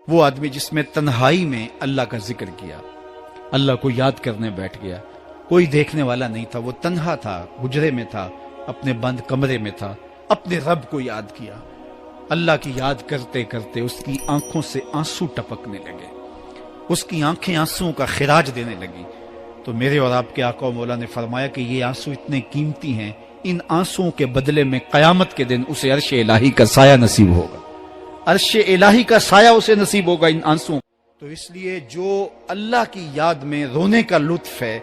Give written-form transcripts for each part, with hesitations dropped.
وہ آدمی جس میں تنہائی میں اللہ کا ذکر کیا، اللہ کو یاد کرنے بیٹھ گیا، کوئی دیکھنے والا نہیں تھا، وہ تنہا تھا، حجرے میں تھا، اپنے بند کمرے میں تھا، اپنے رب کو یاد کیا۔ اللہ کی یاد کرتے کرتے اس کی آنکھوں سے آنسو ٹپکنے لگے، اس کی آنکھیں آنسوؤں کا خراج دینے لگی۔ تو میرے اور آپ کے آقا و مولا نے فرمایا کہ یہ آنسو اتنے قیمتی ہیں، ان آنسوؤں کے بدلے میں قیامت کے دن اسے عرش الہی کا سایہ نصیب ہوگا، عرش الہی کا سایہ اسے نصیب ہوگا ان آنسوؤں۔ تو اس لیے جو اللہ کی یاد میں رونے کا لطف ہے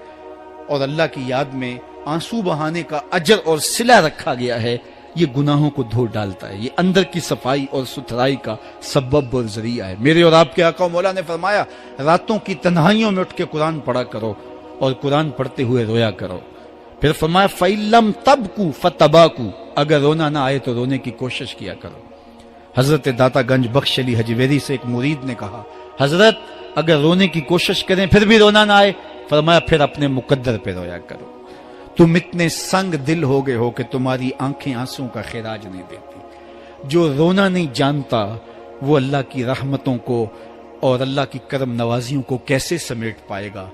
اور اللہ کی یاد میں آنسو بہانے کا اجر اور صلہ رکھا گیا ہے، یہ گناہوں کو دھو ڈالتا ہے، یہ اندر کی صفائی اور ستھرائی کا سبب اور ذریعہ ہے۔ میرے اور آپ کے آقا و مولا نے فرمایا راتوں کی تنہائیوں میں اٹھ کے قرآن پڑھا کرو اور قرآن پڑھتے ہوئے رویا کرو۔ پھر فرمایا فَإِلَّمْ تَبْكُوا فَتَبَاكُوا، اگر رونا نہ آئے تو رونے کی کوشش کیا کرو۔ حضرت داتا گنج بخش علی حجویری سے ایک مرید نے کہا حضرت اگر رونے کی کوشش کریں پھر بھی رونا نہ آئے، فرمایا پھر اپنے مقدر پہ رویا کرو۔ تم اتنے سنگ دل ہو گئے ہو کہ تمہاری آنکھیں آنسوں کا خراج نہیں دیتی۔ جو رونا نہیں جانتا وہ اللہ کی رحمتوں کو اور اللہ کی کرم نوازیوں کو کیسے سمیٹ پائے گا؟